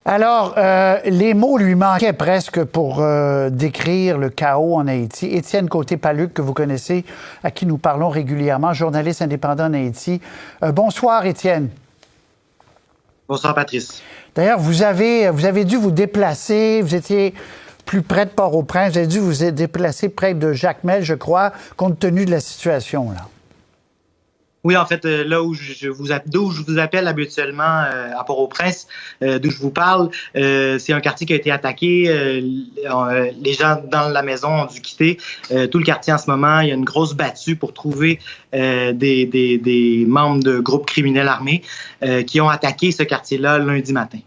Alors, les mots lui manquaient presque pour décrire le chaos en Haïti. Étienne Côté-Paluc, que vous connaissez, à qui nous parlons régulièrement, journaliste indépendant en Haïti. Bonsoir, Étienne. Bonsoir, Patrice. D'ailleurs, vous avez dû vous déplacer, vous étiez plus près de Port-au-Prince, vous avez dû vous déplacer près de Jacmel, je crois, compte tenu de la situation, là. Oui, en fait, là d'où je vous appelle habituellement à Port-au-Prince, d'où je vous parle, c'est un quartier qui a été attaqué. Les gens dans la maison ont dû quitter tout le quartier en ce moment. Il y a une grosse battue pour trouver des membres de groupes criminels armés qui ont attaqué ce quartier-là lundi matin.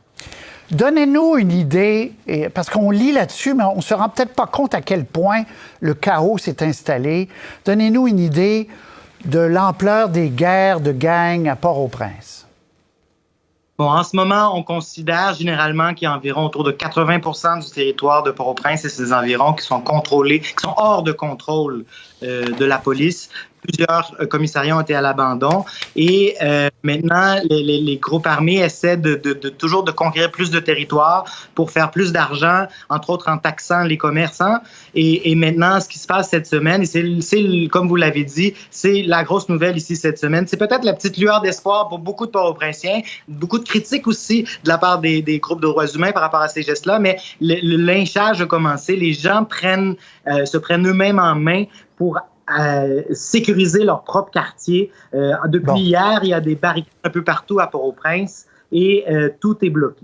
Donnez-nous une idée, parce qu'on lit là-dessus, mais on ne se rend peut-être pas compte à quel point le chaos s'est installé. Donnez-nous une idée de l'ampleur des guerres de gangs à Port-au-Prince. Bon, en ce moment, on considère généralement qu'il y a environ autour de 80% du territoire de Port-au-Prince et ses environs qui sont contrôlés, qui sont hors de contrôle de la police. Plusieurs commissariats ont été à l'abandon et maintenant, les groupes armés essaient toujours de conquérir plus de territoire pour faire plus d'argent, entre autres en taxant les commerçants. Et maintenant, ce qui se passe cette semaine, et c'est comme vous l'avez dit, c'est la grosse nouvelle ici cette semaine. C'est peut-être la petite lueur d'espoir pour beaucoup de Port-au-Prinциens, beaucoup de critiques aussi de la part des groupes de droits humains par rapport à ces gestes-là, mais le lynchage a commencé. Les gens se prennent eux-mêmes en main pour sécuriser leur propre quartier. Depuis hier, il y a des barricades un peu partout à Port-au-Prince et tout est bloqué.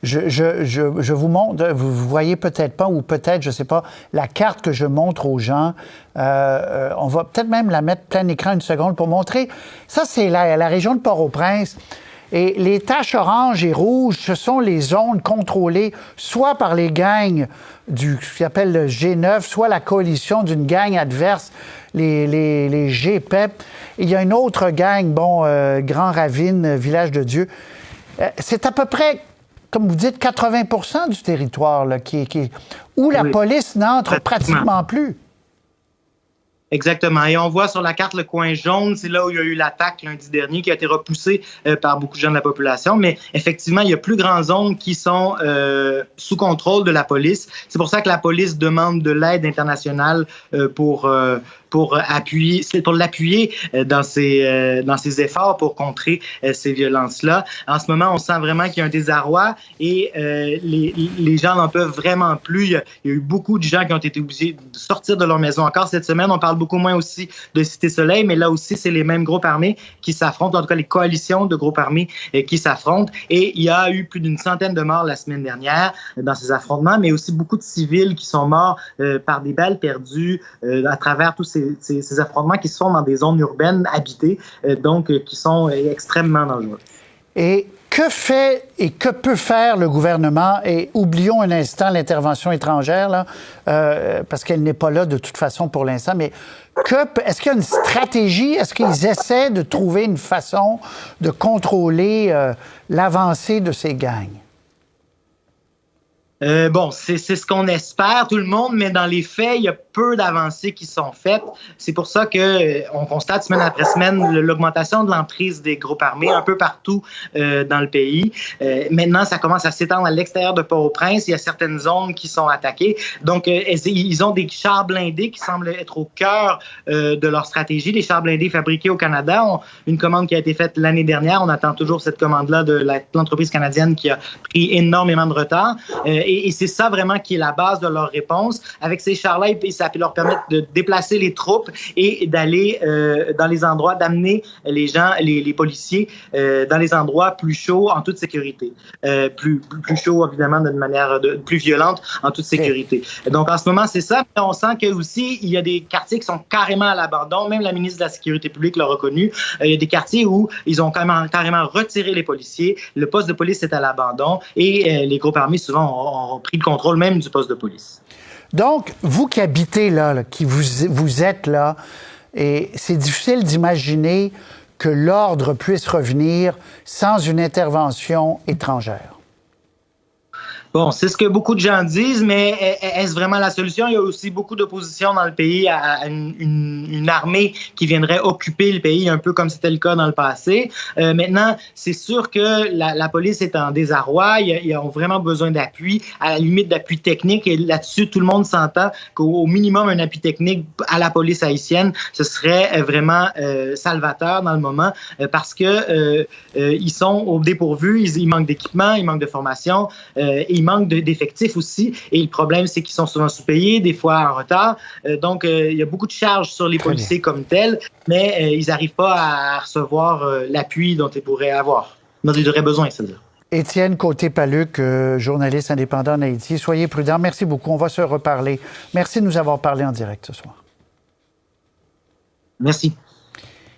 Je vous montre, vous voyez peut-être pas, ou peut-être, je ne sais pas, la carte que je montre aux gens. On va peut-être même la mettre plein écran une seconde pour montrer. Ça, c'est la région de Port-au-Prince. Et les taches oranges et rouges, ce sont les zones contrôlées soit par les gangs du ce qu'on appelle le G9, soit la coalition d'une gang adverse, les GPEP. Il y a une autre gang, Grand Ravine, Village de Dieu. C'est à peu près, comme vous dites, 80% du territoire là, où la police n'entre pratiquement plus. Exactement. Et on voit sur la carte le coin jaune, c'est là où il y a eu l'attaque lundi dernier qui a été repoussée par beaucoup de gens de la population. Mais effectivement, il y a plus grandes zones qui sont sous contrôle de la police. C'est pour ça que la police demande de l'aide internationale pour l'appuyer dans ses efforts pour contrer ces violences-là. En ce moment, on sent vraiment qu'il y a un désarroi et les gens n'en peuvent vraiment plus. Il y a eu beaucoup de gens qui ont été obligés de sortir de leur maison. Encore cette semaine, on parle beaucoup moins aussi de Cité Soleil, mais là aussi, c'est les mêmes groupes armés qui s'affrontent, en tout cas les coalitions de groupes armés qui s'affrontent. Et il y a eu plus d'une centaine de morts la semaine dernière dans ces affrontements, mais aussi beaucoup de civils qui sont morts par des balles perdues à travers tous ces affrontements qui se font dans des zones urbaines habitées, donc qui sont extrêmement dangereux. Et que fait et que peut faire le gouvernement? Et oublions un instant l'intervention étrangère, là, parce qu'elle n'est pas là de toute façon pour l'instant, mais est-ce qu'il y a une stratégie? Est-ce qu'ils essaient de trouver une façon de contrôler l'avancée de ces gangs? C'est ce qu'on espère, tout le monde, mais dans les faits, il y a peu d'avancées qui sont faites. C'est pour ça qu'on constate semaine après semaine l'augmentation de l'emprise des groupes armés un peu partout dans le pays. Maintenant, ça commence à s'étendre à l'extérieur de Port-au-Prince. Il y a certaines zones qui sont attaquées. Donc, ils ont des chars blindés qui semblent être au cœur de leur stratégie. Les chars blindés fabriqués au Canada ont une commande qui a été faite l'année dernière. On attend toujours cette commande-là de l'entreprise canadienne qui a pris énormément de retard. Et c'est ça vraiment qui est la base de leur réponse. Avec ces chars-là, ça peut leur permettre de déplacer les troupes et d'aller dans les endroits, d'amener les gens, les policiers, dans les endroits plus chauds en toute sécurité. Plus chaud, évidemment, d'une manière plus violente en toute sécurité. Donc, en ce moment, c'est ça. Mais on sent que aussi, il y a des quartiers qui sont carrément à l'abandon. Même la ministre de la Sécurité publique l'a reconnu. Il y a des quartiers où ils ont carrément retiré les policiers. Le poste de police est à l'abandon et les groupes armés, souvent, ont pris le contrôle même du poste de police. Donc, vous qui habitez là, qui vous êtes là, et c'est difficile d'imaginer que l'ordre puisse revenir sans une intervention étrangère. Bon, c'est ce que beaucoup de gens disent, mais est-ce vraiment la solution? Il y a aussi beaucoup d'opposition dans le pays à une armée qui viendrait occuper le pays, un peu comme c'était le cas dans le passé. Maintenant, c'est sûr que la police est en désarroi. Ils ont vraiment besoin d'appui, à la limite d'appui technique. Et là-dessus, tout le monde s'entend qu'au minimum, un appui technique à la police haïtienne, ce serait vraiment salvateur dans le moment parce que ils sont au dépourvu, ils manquent d'équipement, ils manquent de formation, ils manquent d'effectifs aussi. Et le problème, c'est qu'ils sont souvent sous-payés, des fois en retard. Donc, il y a beaucoup de charges sur les policiers comme tels, mais ils n'arrivent pas à recevoir l'appui dont ils pourraient avoir, dont ils auraient besoin, c'est-à-dire. Étienne Côté-Paluc, journaliste indépendant en Haïti. Soyez prudent. Merci beaucoup. On va se reparler. Merci de nous avoir parlé en direct ce soir. Merci.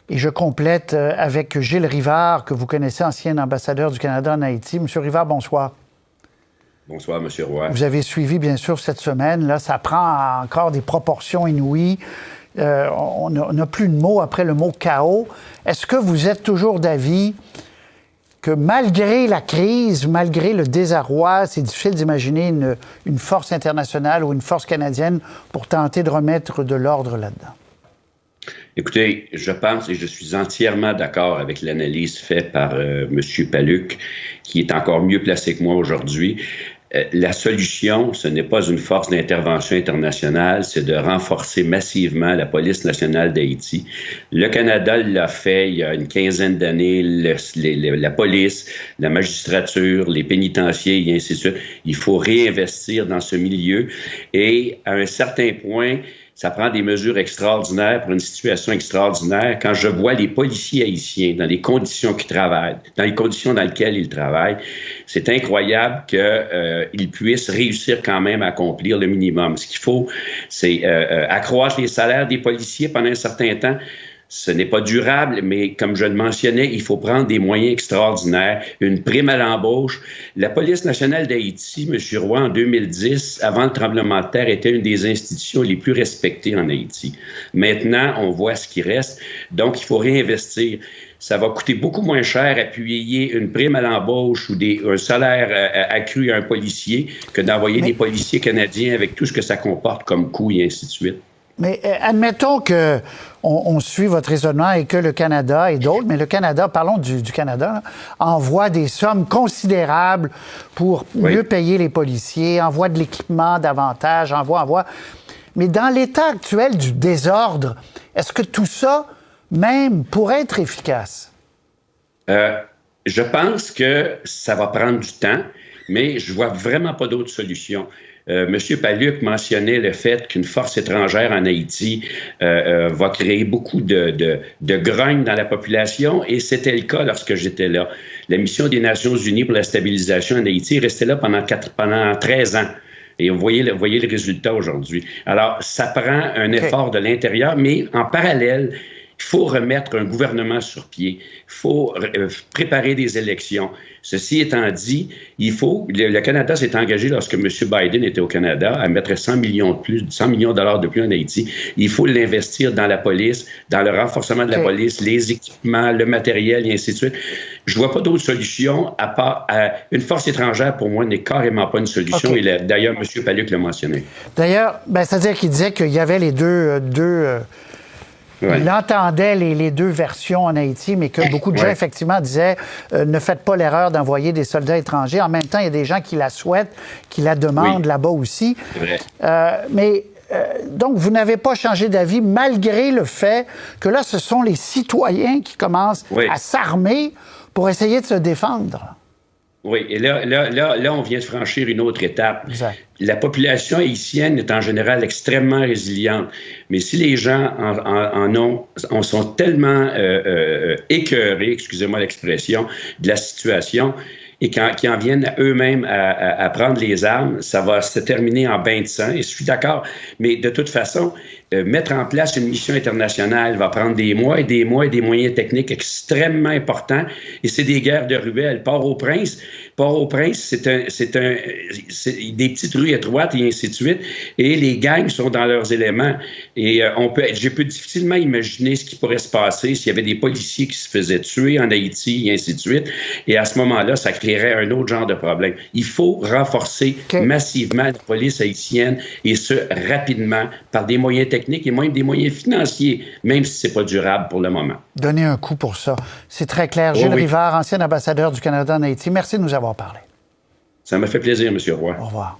Et je complète avec Gilles Rivard, que vous connaissez, ancien ambassadeur du Canada en Haïti. Monsieur Rivard, bonsoir. Bonsoir, M. Roy. Vous avez suivi, bien sûr, cette semaine. Là, ça prend encore des proportions inouïes. On n'a plus de mots après le mot chaos. Est-ce que vous êtes toujours d'avis que malgré la crise, malgré le désarroi, c'est difficile d'imaginer une force internationale ou une force canadienne pour tenter de remettre de l'ordre là-dedans? Écoutez, je pense et je suis entièrement d'accord avec l'analyse faite par M. Paluc, qui est encore mieux placé que moi aujourd'hui. La solution, ce n'est pas une force d'intervention internationale, c'est de renforcer massivement la police nationale d'Haïti. Le Canada l'a fait il y a une quinzaine d'années, la police, la magistrature, les pénitenciers et ainsi de suite. Il faut réinvestir dans ce milieu et à un certain point, ça prend des mesures extraordinaires pour une situation extraordinaire. Quand je vois les policiers haïtiens dans les conditions qu'ils travaillent, dans les conditions dans lesquelles ils travaillent, c'est incroyable qu'ils puissent réussir quand même à accomplir le minimum. Ce qu'il faut, c'est accroître les salaires des policiers pendant un certain temps. Ce n'est pas durable, mais comme je le mentionnais, il faut prendre des moyens extraordinaires, une prime à l'embauche. La Police nationale d'Haïti, M. Roy, en 2010, avant le tremblement de terre, était une des institutions les plus respectées en Haïti. Maintenant, on voit ce qui reste. Donc, il faut réinvestir. Ça va coûter beaucoup moins cher appuyer une prime à l'embauche ou un salaire accru à un policier que d'envoyer des policiers canadiens avec tout ce que ça comporte comme coût et ainsi de suite. Mais admettons qu'on suit votre raisonnement et que le Canada et d'autres, mais le Canada, parlons du Canada, là, envoie des sommes considérables pour mieux payer les policiers, envoie de l'équipement davantage, envoie. Mais dans l'état actuel du désordre, est-ce que tout ça, même, pourrait être efficace? Je pense que ça va prendre du temps, mais je vois vraiment pas d'autre solution. Monsieur Paluc mentionnait le fait qu'une force étrangère en Haïti va créer beaucoup de grogne dans la population, et c'était le cas lorsque j'étais là. La mission des Nations unies pour la stabilisation en Haïti est restée là pendant 13 ans. Et vous voyez le résultat aujourd'hui. Alors, ça prend un effort de l'intérieur, mais en parallèle, il faut remettre un gouvernement sur pied. Il faut préparer des élections. Ceci étant dit, le Canada s'est engagé lorsque M. Biden était au Canada à mettre 100 millions de dollars de plus en Haïti. Il faut l'investir dans la police, dans le renforcement de la police, les équipements, le matériel et ainsi de suite. Je vois pas d'autre solution à part une force étrangère, pour moi, n'est carrément pas une solution. Et d'ailleurs, M. Paluc l'a mentionné. D'ailleurs, c'est-à-dire qu'il disait qu'il y avait les deux il entendait les deux versions en Haïti, mais que beaucoup de gens, effectivement, disaient ne faites pas l'erreur d'envoyer des soldats étrangers. En même temps, il y a des gens qui la souhaitent, qui la demandent là-bas aussi. Donc, vous n'avez pas changé d'avis malgré le fait que là, ce sont les citoyens qui commencent à s'armer pour essayer de se défendre. Oui, et là, on vient de franchir une autre étape. Exact. La population haïtienne est en général extrêmement résiliente, mais si les gens en sont tellement écœurés, excusez-moi l'expression, de la situation, et qui en viennent eux-mêmes à prendre les armes, ça va se terminer en bain de sang. Et je suis d'accord, mais de toute façon, mettre en place une mission internationale va prendre des mois et des mois et des moyens techniques extrêmement importants. Et c'est des guerres de ruelles. Port-au-Prince, Port-au-Prince, c'est des petites rues étroites et ainsi de suite. Et les gangs sont dans leurs éléments. Et je peux difficilement imaginer ce qui pourrait se passer s'il y avait des policiers qui se faisaient tuer en Haïti et ainsi de suite. Et à ce moment-là, ça créerait un autre genre de problème. Il faut renforcer massivement la police haïtienne et ce, rapidement, par des moyens techniques et même des moyens financiers, même si c'est pas durable pour le moment. Donner un coup pour ça. C'est très clair. Gilles Rivard, ancien ambassadeur du Canada en Haïti, merci de nous avoir parlé. Ça m'a fait plaisir, M. Roy. Au revoir.